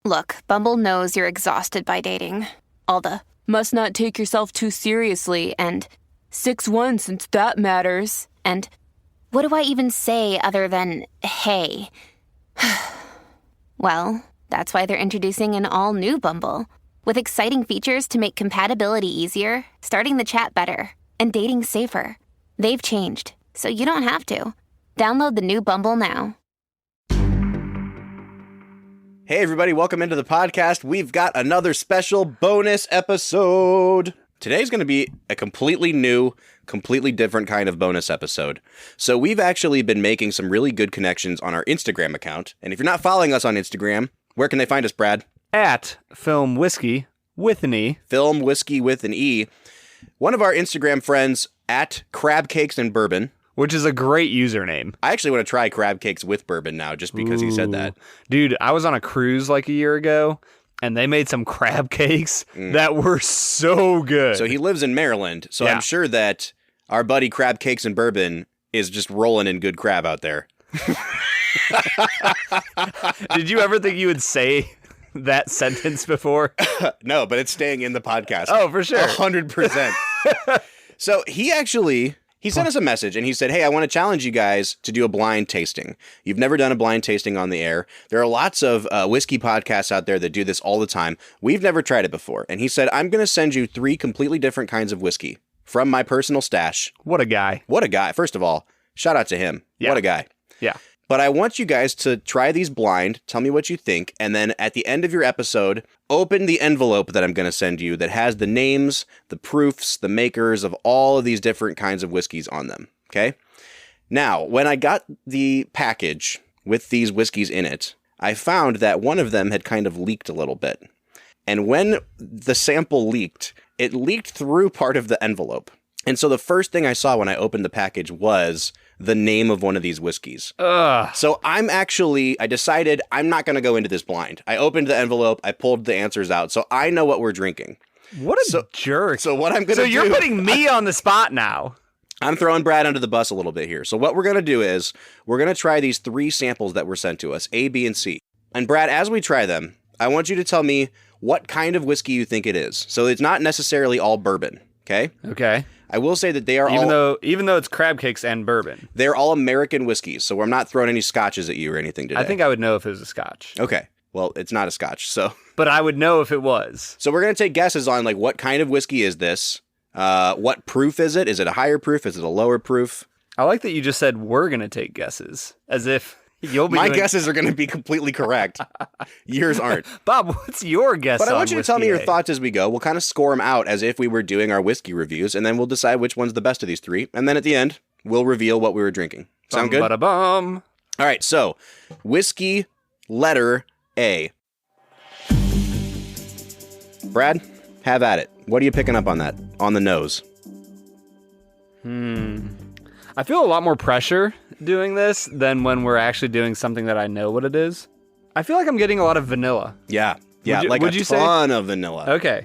Look, Bumble knows you're exhausted by dating. All the must not take yourself too seriously and 6'1" since that matters. And what do I even say other than hey? Well, that's why they're introducing an all-new Bumble with exciting features to make compatibility easier, starting the chat better, and dating safer. They've changed, so you don't have to. Download the new Bumble now. Hey everybody, welcome into the podcast. We've got another special bonus episode. Today's going to be a completely new, completely different kind of bonus episode. So we've actually been making some really good connections on our Instagram account. And if you're not following us on Instagram, where can they find us, Brad? At Film Whiskey with an E. Film Whiskey with an E. One of our Instagram friends at Crab Cakes and Bourbon. Which is a great username. I actually want to try crab cakes with bourbon now just because he said that. Dude, I was on a cruise like a year ago, and they made some crab cakes that were so good. So he lives in Maryland, so Yeah. I'm sure that our buddy Crab Cakes and Bourbon is just rolling in good crab out there. Did you ever think you would say that sentence before? No, but it's staying in the podcast. Oh, for sure. 100%. So he sent us a message and he said, hey, I want to challenge you guys to do a blind tasting. You've never done a blind tasting on the air. There are lots of whiskey podcasts out there that do this all the time. We've never tried it before. And he said, I'm going to send you 3 completely different kinds of whiskey from my personal stash. What a guy. What a guy. First of all, shout out to him. Yeah. What a guy. Yeah. But I want you guys to try these blind, tell me what you think, and then at the end of your episode, open the envelope that I'm going to send you that has the names, the proofs, the makers of all of these different kinds of whiskeys on them, okay? Now, when I got the package with these whiskeys in it, I found that one of them had kind of leaked a little bit. And when the sample leaked, it leaked through part of the envelope. And so the first thing I saw when I opened the package was the name of one of these whiskeys. Ugh. So I decided I'm not going to go into this blind. I opened the envelope, I pulled the answers out, so I know what we're drinking. What a jerk. So what I'm going to do... So you're putting me on the spot now. I'm throwing Brad under the bus a little bit here. So what we're going to do is we're going to try these 3 samples that were sent to us, A, B, and C. And Brad, as we try them, I want you to tell me what kind of whiskey you think it is. So it's not necessarily all bourbon, okay? Okay. I will say that they are Even though it's crab cakes and bourbon. they're all American whiskeys, so I'm not throwing any scotches at you or anything today. I think I would know if it was a scotch. Okay. Well, it's not a scotch, so... But I would know if it was. So we're going to take guesses on, like, what kind of whiskey is this? What proof is it? Is it a higher proof? Is it a lower proof? I like that you just said we're going to take guesses, as if you'll be My doing... guesses are going to be completely correct. Yours aren't. Bob, what's your guess But I on want you to tell me Whiskey your A? thoughts as we go. We'll kind of score them out as if we were doing our whiskey reviews, and then we'll decide which one's the best of these 3. And then at the end, we'll reveal what we were drinking. Sound good? Bum. All right, so whiskey letter A. Brad, have at it. What are you picking up on that? On the nose? I feel a lot more pressure doing this than when we're actually doing something that I know what it is. I feel like I'm getting a lot of vanilla. Yeah, Would you say? ton of vanilla. Okay.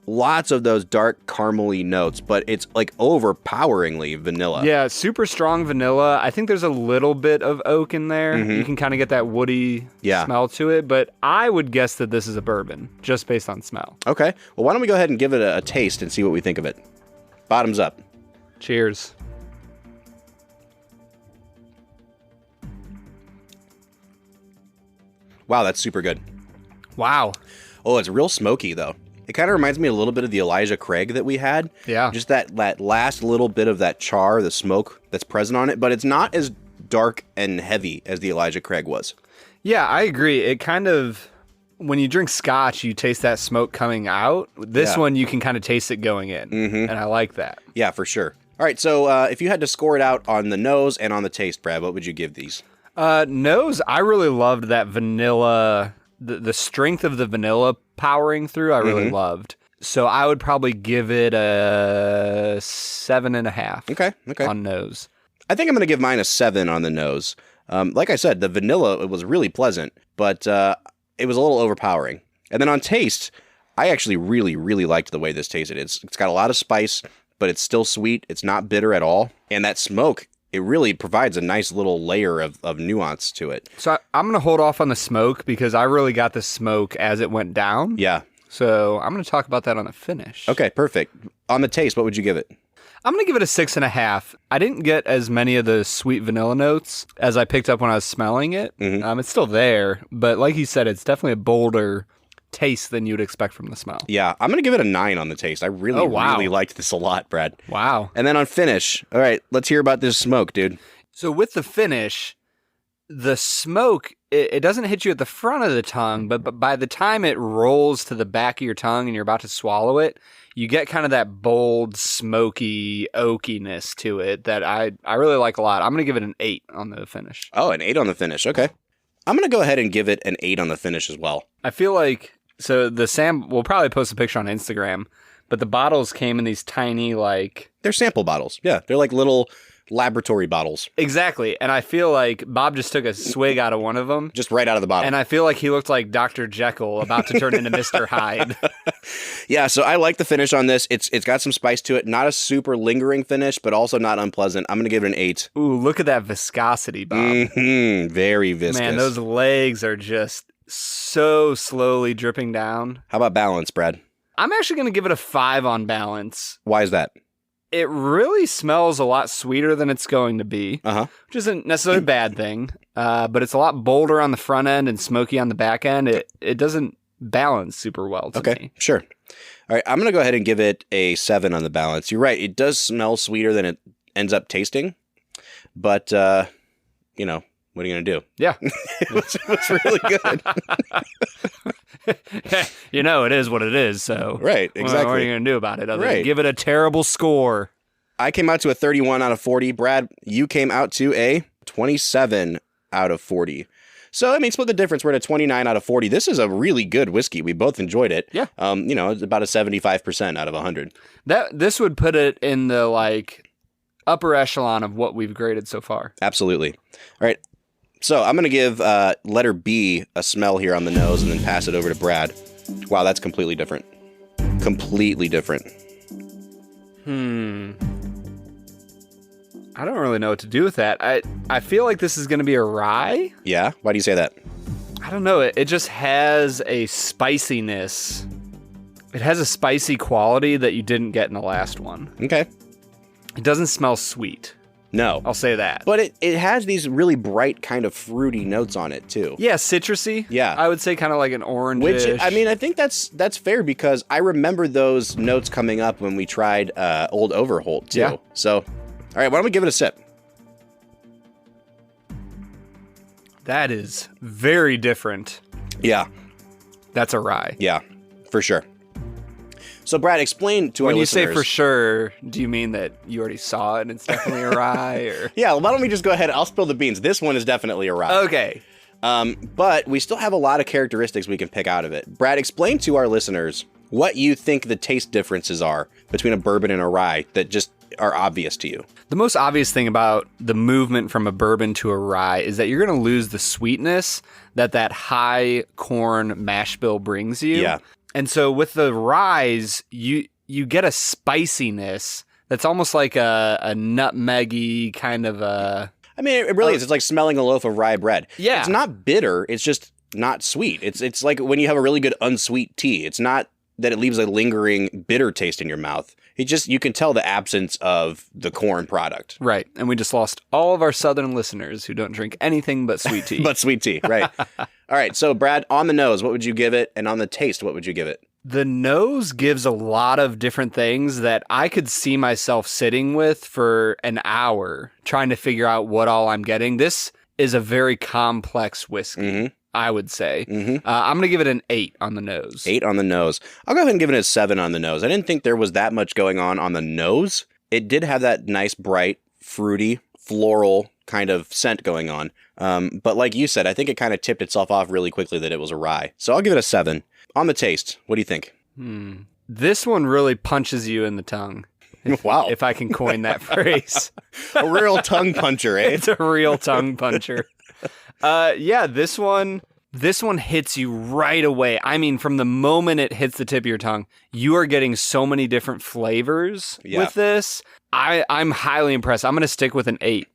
Lots of those dark caramely notes, but it's like overpoweringly vanilla. Yeah, super strong vanilla. I think there's a little bit of oak in there. You can kind of get that woody smell to it, but I would guess that this is a bourbon, just based on smell. Okay, well, why don't we go ahead and give it a taste and see what we think of it. Bottoms up. Cheers. Wow, that's super good. Wow. Oh, it's real smoky, though. It kind of reminds me a little bit of the Elijah Craig that we had. Yeah. Just that last little bit of that char, the smoke that's present on it, but it's not as dark and heavy as the Elijah Craig was. Yeah, I agree. It kind of, when you drink scotch, you taste that smoke coming out. This one, you can kind of taste it going in, and I like that. Yeah, for sure. All right, so if you had to score it out on the nose and on the taste, Brad, what would you give these? Nose, I really loved that vanilla, the strength of the vanilla powering through, I really loved. So I would probably give it a 7.5. Okay. On nose. I think I'm going to give mine a 7 on the nose. Like I said, the vanilla, it was really pleasant, but it was a little overpowering. And then on taste, I actually really, really liked the way this tasted. It's got a lot of spice, but it's still sweet. It's not bitter at all. And that smoke it really provides a nice little layer of nuance to it. So I'm going to hold off on the smoke because I really got the smoke as it went down. Yeah. So I'm going to talk about that on the finish. Okay, perfect. On the taste, what would you give it? I'm going to give it a 6.5. I didn't get as many of the sweet vanilla notes as I picked up when I was smelling it. Mm-hmm. It's still there, but like you said, it's definitely a bolder taste than you'd expect from the smell. Yeah, I'm going to give it a 9 on the taste. I really, really liked this a lot, Brad. Wow. And then on finish, all right, let's hear about this smoke, dude. So with the finish, the smoke, it doesn't hit you at the front of the tongue, but by the time it rolls to the back of your tongue and you're about to swallow it, you get kind of that bold, smoky oakiness to it that I really like a lot. I'm going to give it an 8 on the finish. Oh, an 8 on the finish. Okay. I'm going to go ahead and give it an 8 on the finish as well. I feel like, so we'll probably post a picture on Instagram, but the bottles came in these tiny, like... They're sample bottles. Yeah, they're like little laboratory bottles. Exactly. And I feel like Bob just took a swig out of one of them. Just right out of the bottle. And I feel like he looked like Dr. Jekyll about to turn into Mr. Hyde. Yeah, so I like the finish on this. It's got some spice to it. Not a super lingering finish, but also not unpleasant. I'm going to give it an 8. Ooh, look at that viscosity, Bob. Mm-hmm. Very viscous. Man, those legs are just so slowly dripping down. How about balance, Brad? I'm actually going to give it a 5 on balance. Why is that? It really smells a lot sweeter than it's going to be, which isn't necessarily a bad thing, but it's a lot bolder on the front end and smoky on the back end. It doesn't balance super well to me. Sure. All right, I'm going to go ahead and give it a 7 on the balance. You're right, it does smell sweeter than it ends up tasting, but, you know, what are you going to do? Yeah. It's really good. You know, it is what it is, so... Right, exactly. What are you going to do about it other than give it a terrible score? I came out to a 31 out of 40. Brad, you came out to a 27 out of 40. So, I mean, split the difference. We're at a 29 out of 40. This is a really good whiskey. We both enjoyed it. Yeah. You know, it's about a 75% out of 100. This would put it in the, like, upper echelon of what we've graded so far. Absolutely. All right. So I'm going to give letter B a smell here on the nose and then pass it over to Brad. Wow, that's completely different. Completely different. I don't really know what to do with that. I feel like this is going to be a rye. Yeah? Why do you say that? I don't know. It just has a spiciness. It has a spicy quality that you didn't get in the last one. Okay. It doesn't smell sweet. No. I'll say that. But it has these really bright kind of fruity notes on it, too. Yeah, citrusy. Yeah. I would say kind of like an orange. Which, I mean, I think that's fair because I remember those notes coming up when we tried Old Overholt, too. Yeah. So, all right, why don't we give it a sip? That is very different. Yeah. That's a rye. Yeah, for sure. So, Brad, explain to our listeners. When you say for sure, do you mean that you already saw it and it's definitely a rye? Or? Yeah, why don't we just go ahead? I'll spill the beans. This one is definitely a rye. Okay. But we still have a lot of characteristics we can pick out of it. Brad, explain to our listeners what you think the taste differences are between a bourbon and a rye that just are obvious to you. The most obvious thing about the movement from a bourbon to a rye is that you're going to lose the sweetness that high corn mash bill brings you. Yeah. And so with the ryes, you get a spiciness that's almost like a nutmeggy kind of a... I mean, it really is. It's like smelling a loaf of rye bread. Yeah. It's not bitter. It's just not sweet. It's like when you have a really good unsweet tea. It's not that it leaves a lingering bitter taste in your mouth. You can tell the absence of the corn product. Right. And we just lost all of our southern listeners who don't drink anything but sweet tea. But sweet tea, right. All right. So, Brad, on the nose, what would you give it? And on the taste, what would you give it? The nose gives a lot of different things that I could see myself sitting with for an hour trying to figure out what all I'm getting. This is a very complex whiskey, I would say. I'm going to give it an 8 on the nose. 8 on the nose. I'll go ahead and give it a 7 on the nose. I didn't think there was that much going on the nose. It did have that nice, bright, fruity, floral kind of scent going on. But like you said, I think it kind of tipped itself off really quickly that it was a rye. So I'll give it a 7. On the taste, what do you think? This one really punches you in the tongue. Wow. If I can coin that phrase. A real tongue puncher, eh? It's a real tongue puncher. Yeah, this one, This one hits you right away. I mean, from the moment it hits the tip of your tongue, you are getting so many different flavors with this. I'm highly impressed. I'm going to stick with an 8.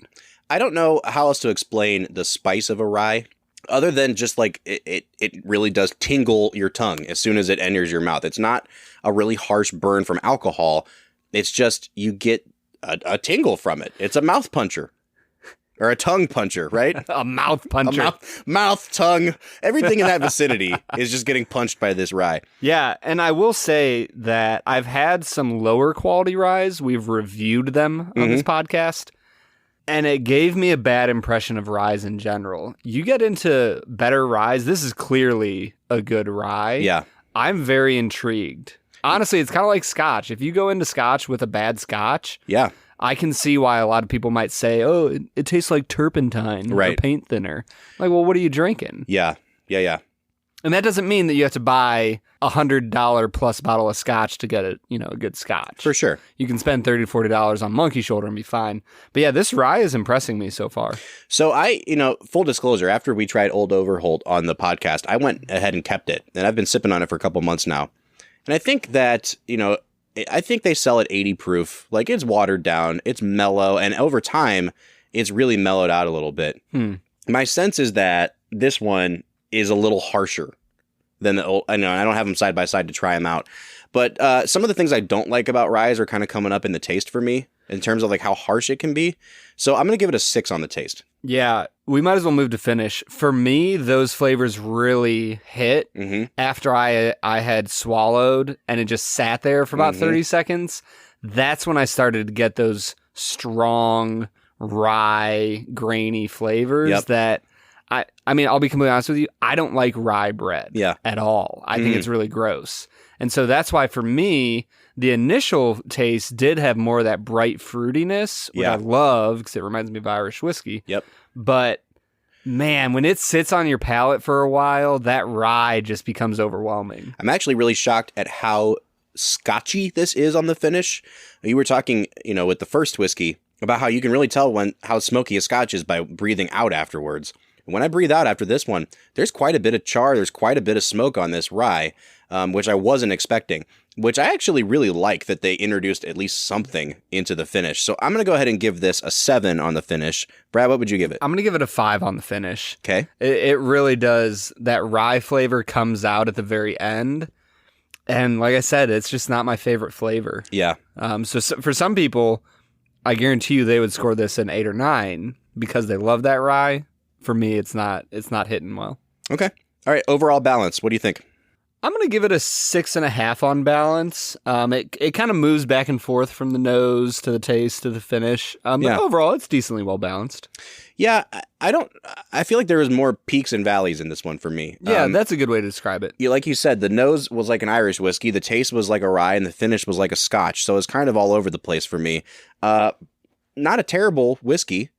I don't know how else to explain the spice of a rye other than just like it really does tingle your tongue as soon as it enters your mouth. It's not a really harsh burn from alcohol. It's just you get a tingle from it. It's a mouth puncher. Or a tongue puncher, right? A mouth puncher. Mouth, tongue, everything in that vicinity is just getting punched by this rye. Yeah, and I will say that I've had some lower quality ryes. We've reviewed them on this podcast, and it gave me a bad impression of ryes in general. You get into better ryes, this is clearly a good rye. Yeah. I'm very intrigued. Honestly, it's kind of like scotch. If you go into scotch with a bad scotch, Yeah. I can see why a lot of people might say, oh, it tastes like turpentine or paint thinner. Like, well, what are you drinking? Yeah. And that doesn't mean that you have to buy $100 plus bottle of scotch to get a good scotch. For sure. You can spend $30 to $40 on Monkey Shoulder and be fine. But yeah, this rye is impressing me so far. So full disclosure, after we tried Old Overholt on the podcast, I went ahead and kept it. And I've been sipping on it for a couple months now. And I think that, I think they sell at 80 proof. Like, it's watered down, it's mellow, and over time, it's really mellowed out a little bit. My sense is that this one is a little harsher than the old. I don't have them side by side to try them out. But some of the things I don't like about ryes are kind of coming up in the taste for me in terms of like how harsh it can be. So I'm going to give it a 6 on the taste. Yeah, we might as well move to finish. For me, those flavors really hit after I had swallowed and it just sat there for about 30 seconds. That's when I started to get those strong rye, grainy flavors that I mean, I'll be completely honest with you. I don't like rye bread at all. I think it's really gross. And so that's why for me, the initial taste did have more of that bright fruitiness, which I love because it reminds me of Irish whiskey. But man, when it sits on your palate for a while, that rye just becomes overwhelming. I'm actually really shocked at how scotchy this is on the finish. You were talking, with the first whiskey about how you can really tell how smoky a scotch is by breathing out afterwards. When I breathe out after this one, there's quite a bit of char, there's quite a bit of smoke on this rye, which I wasn't expecting, which I actually really like that they introduced at least something into the finish. So I'm going to go ahead and give this a 7 on the finish. Brad, what would you give it? I'm going to give it a 5 on the finish. Okay. It really does. That rye flavor comes out at the very end. And like I said, it's just not my favorite flavor. Yeah. So for some people, I guarantee you they would score this an 8 or 9 because they love that rye. For me, it's not hitting well. Okay. All right. Overall balance. What do you think? I'm going to give it a 6.5 on balance. It kind of moves back and forth from the nose to the taste to the finish. But overall, it's decently well balanced. Yeah. I feel like there was more peaks and valleys in this one for me. Yeah, that's a good way to describe it. Like you said, the nose was like an Irish whiskey. The taste was like a rye and the finish was like a scotch. So it's kind of all over the place for me. Not a terrible whiskey.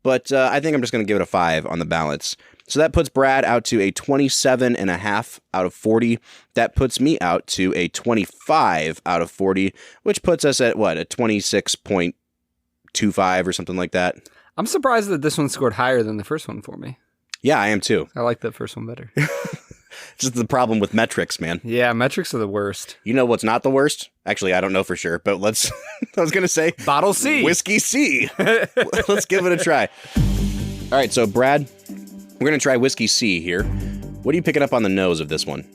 But I think I'm just going to give it a 5 on the balance. So that puts Brad out to a 27.5 out of 40. That puts me out to a 25 out of 40, which puts us at, a 26.25 or something like that. I'm surprised that this one scored higher than the first one for me. Yeah, I am too. I like the first one better. Just the problem with metrics, man. Yeah, metrics are the worst. You know what's not the worst? Actually, I don't know for sure, but I was going to say... Bottle C. Whiskey C. Let's give it a try. All right, so Brad, we're going to try Whiskey C here. What are you picking up on the nose of this one?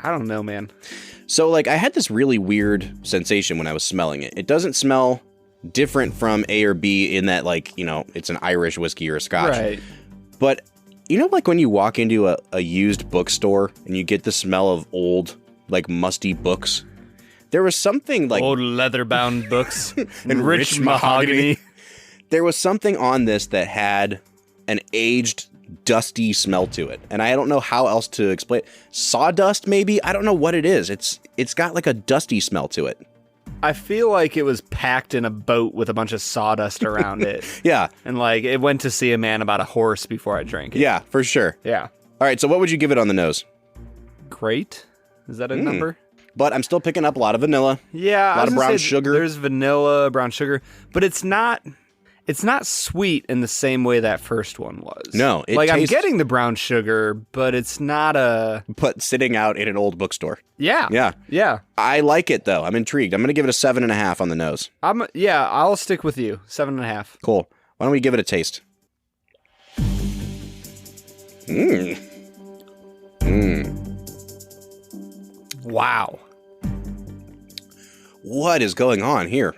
I don't know, man. So, I had this really weird sensation when I was smelling it. It doesn't smell different from A or B in that, it's an Irish whiskey or a scotch. Right. But... when you walk into a used bookstore and you get the smell of old, musty books? There was something old leather-bound books and rich mahogany. There was something on this that had an aged, dusty smell to it. And I don't know how else to explain it. Sawdust, maybe? I don't know what it is. It's got a dusty smell to it. I feel like it was packed in a boat with a bunch of sawdust around it. Yeah. And it went to see a man about a horse before I drank it. Yeah, for sure. Yeah. All right, so what would you give it on the nose? Great. Is that a number? But I'm still picking up a lot of vanilla. Yeah. A lot of brown sugar. There's vanilla, brown sugar. But it's not It's not sweet in the same way that first one was. No, it like tastes- I'm getting the brown sugar, but it's not a. But sitting out in an old bookstore. Yeah. Yeah. I like it, though. I'm intrigued. I'm going to give it a 7.5 on the nose. I'll stick with you. 7.5. Cool. Why don't we give it a taste? Wow. What is going on here?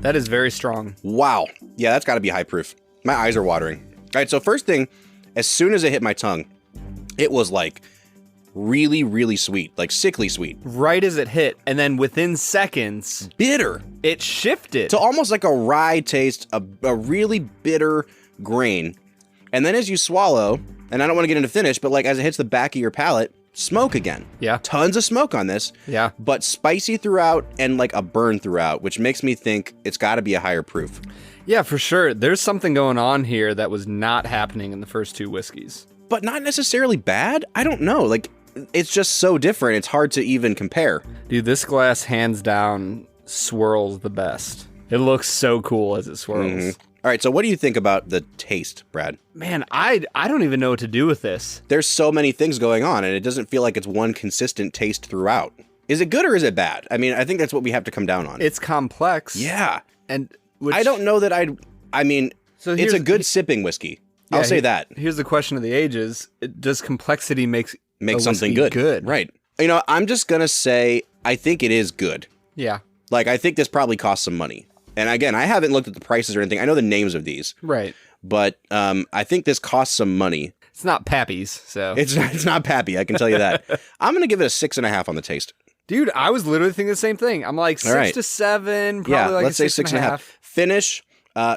That is very strong. Wow. Yeah, that's got to be high proof. My eyes are watering. All right, so first thing, as soon as it hit my tongue, it was like really, really sweet, like sickly sweet. Right as it hit, and then within seconds, Bitter. it shifted. To almost like a rye taste, a really bitter grain. And then as you swallow, and I don't want to get into finish, but like as it hits the back of your palate, smoke again. Yeah. Tons of smoke on this. Yeah. But spicy throughout and like a burn throughout, which makes me think it's got to be a higher proof. Yeah, for sure. There's something going on here that was not happening in the first two whiskeys. But not necessarily bad. I don't know. Like, it's just so different. It's hard to even compare. Dude, this glass hands down swirls the best. It looks so cool as it swirls. All right, so what do you think about the taste, Brad? Man, I don't even know what to do with this. There's so many things going on, and it doesn't feel like it's one consistent taste throughout. Is it good or is it bad? I mean, I think that's what we have to come down on. It's complex. Yeah. And I don't know that I mean, So it's a good sipping whiskey. I'll say that. Here's the question of the ages. Does complexity make Something whiskey good. Right. You know, I'm just going to say I think it is good. Yeah. Like, I think this probably costs some money. And again, I haven't looked at the prices or anything. I know the names of these. Right. But I think this costs some money. It's not Pappy's, so. It's not Pappy, I can tell you that. I'm going to give it a 6.5 on the taste. Dude, I was literally thinking the same thing. I'm like 6 to 7, probably Yeah, like let's say 6.5. Finish,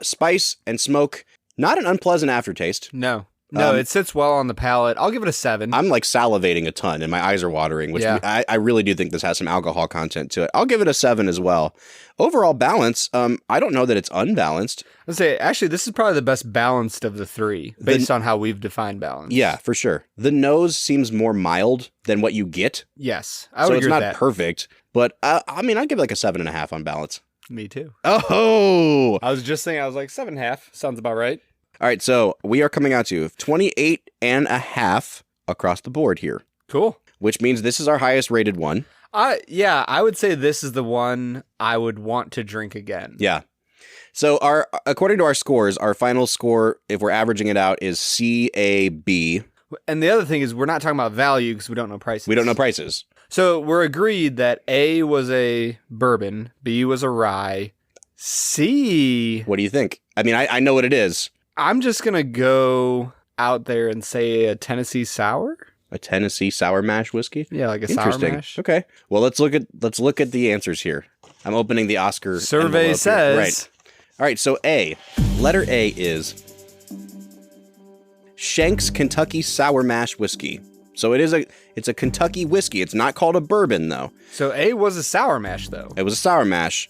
spice, and smoke. Not an unpleasant aftertaste. No, it sits well on the palate. I'll give it a 7. I'm like salivating a ton and my eyes are watering, which Yeah. I really do think this has some alcohol content to it. I'll give it a 7 as well. Overall balance, I don't know that it's unbalanced. I'd say, actually, this is probably the best balanced of the three, based on how we've defined balance. Yeah, for sure. The nose seems more mild than what you get. Yes, I would So it's agree not with that. perfect, but I mean, I'd give it like a 7.5 on balance. Me too. Oh! I was just saying, I was like 7.5. Sounds about right. All right, so we are coming out to 28.5 across the board here, Cool. which means this is our highest rated one. Yeah, I would say this is the one I would want to drink again. Yeah. So according to our scores, our final score, if we're averaging it out, is CAB. And the other thing is, we're not talking about value because we don't know prices. We don't know prices. So we're agreed that A was a bourbon, B was a rye, C. What do you think? I mean, I know what it is. I'm just gonna go out there and say a Tennessee sour. A Tennessee sour mash whiskey. Yeah, like a sour Interesting. mash. Okay. Well, let's look at the answers here. I'm opening the Oscar Survey envelope here. says. Right. All right. So letter A is Shank's Kentucky Sour Mash Whiskey. So it's a Kentucky whiskey. It's not called a bourbon though. So A was a sour mash though. It was a sour mash.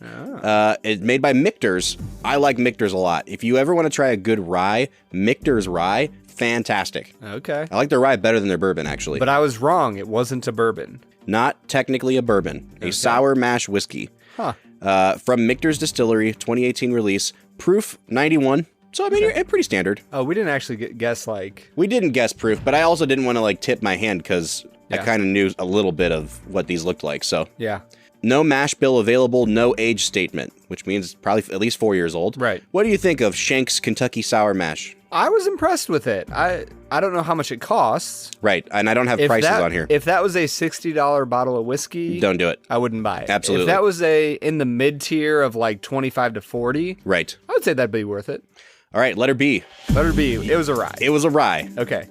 It's made by Michter's. I like Michter's a lot. If you ever want to try a good rye, Michter's rye, fantastic. Okay. I like their rye better than their bourbon, actually. But I was wrong. It wasn't a bourbon. Not technically a bourbon. A sour mash whiskey. Huh. From Michter's Distillery, 2018 release. Proof 91. So, I mean, you're pretty standard. Oh, we didn't actually guess like. We didn't guess proof, but I also didn't want to, like, tip my hand because I Yeah. kind of knew a little bit of what these looked like. So, Yeah. no mash bill available, no age statement, which means probably at least 4 years old. Right. What do you think of Shank's Kentucky Sour Mash? I was impressed with it. I don't know how much it costs. Right, and I don't have prices on here. If that was a $60 bottle of whiskey, Don't do it. I wouldn't buy it. Absolutely. If that was in the mid tier of like 25 to 40, Right. I would say that'd be worth it. All right, letter B. Letter B, it was a rye. It was a rye. Okay.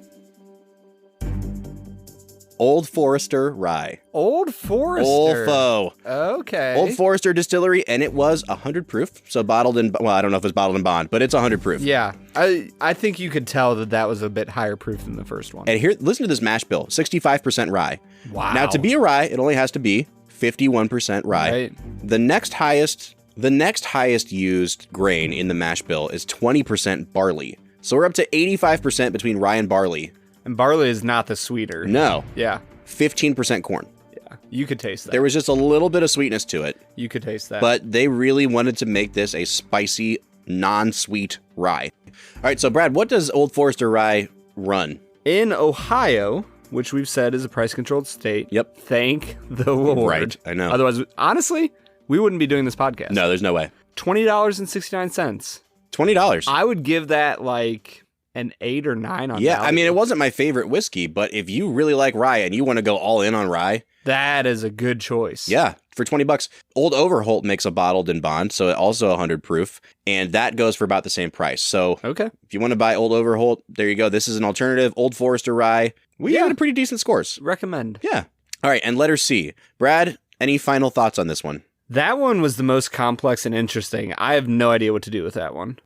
Old Forester Rye. Old Forester. Olfo. Okay. Old Forester Distillery, and it was 100 proof. So bottled in, well, I don't know if it's bottled in bond, but it's 100 proof. Yeah. I think you could tell that was a bit higher proof than the first one. And here, listen to this mash bill 65% rye. Wow. Now, to be a rye, it only has to be 51% rye. Right. The next highest used grain in the mash bill is 20% barley. So we're up to 85% between rye and barley. And barley is not the sweeter. No, Yeah. 15% corn. Yeah. You could taste that. There was just a little bit of sweetness to it, You could taste that. but they really wanted to make this a spicy, non-sweet rye. All right, so Brad, what does Old Forester rye run? In Ohio, which we've said is a price-controlled state. Yep. Thank the Lord. Right, I know. Otherwise, honestly, we wouldn't be doing this podcast. No, there's no way. $20.69. $20. I would give that like an 8 or 9 on Yeah, value. I mean, it wasn't my favorite whiskey, but if you really like rye and you want to go all in on rye, that is a good choice. yeah, for $20. Old Overholt makes a bottled in bond, so also 100 proof, and that goes for about the same price. So Okay. if you want to buy Old Overholt, there you go. This is an alternative. Old Forester rye. We Yeah. got a pretty decent scores. Recommend. Yeah. All right, and letter C. Brad, any final thoughts on this one? That one was the most complex and interesting. I have no idea what to do with that one.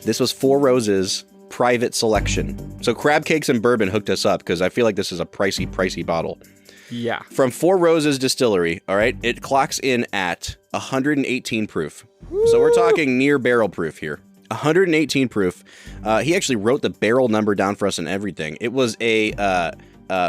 This was Four Roses Private Selection. So Crab Cakes and Bourbon hooked us up because I feel like this is a pricey bottle. Yeah. From Four Roses Distillery, all right, it clocks in at 118 proof. So we're talking near barrel proof here. 118 proof. He actually wrote the barrel number down for us and everything. It was a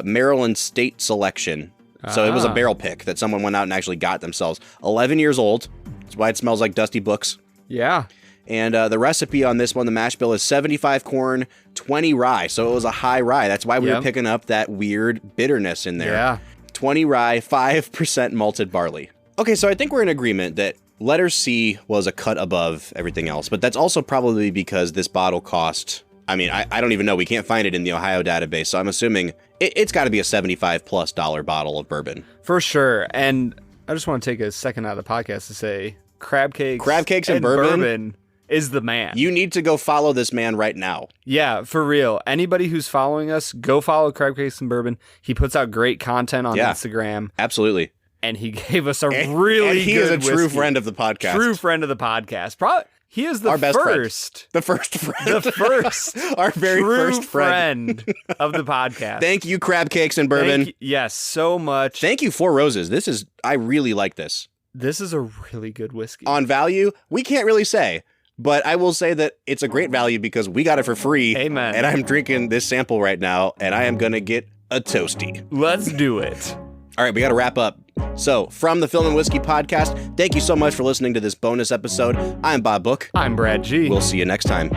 Maryland State Selection. So it was a barrel pick that someone went out and actually got themselves. 11 years old. That's why it smells like dusty books. Yeah. And the recipe on this one, the mash bill, is 75 corn, 20 rye. So it was a high rye. That's why we were picking up that weird bitterness in there. Yeah. 20 rye, 5% malted barley. Okay, so I think we're in agreement that letter C was a cut above everything else. But that's also probably because this bottle cost, I mean, I don't even know. We can't find it in the Ohio database. So I'm assuming it's got to be a $75+ bottle of bourbon. For sure. And I just want to take a second out of the podcast to say Crab Cakes and Bourbon is the man. You need to go follow this man right now. Yeah, for real. Anybody who's following us, go follow Crab Cakes and Bourbon. He puts out great content on Instagram. Absolutely. And he gave us a really and he good is a true whiskey. friend of the podcast. True friend of the podcast. He is the Our best first. The first friend. The first. Our very true first friend. of the podcast. Thank you, Crab Cakes and Bourbon. Yes, so much. Thank you, Four Roses. I really like this. This is a really good whiskey. On value, we can't really say. But I will say that it's a great value because we got it for free. Amen. And I'm drinking this sample right now, and I am going to get a toasty. Let's do it. All right, we got to wrap up. So, from the Film and Whiskey Podcast, thank you so much for listening to this bonus episode. I'm Bob Book. I'm Brad G. We'll see you next time.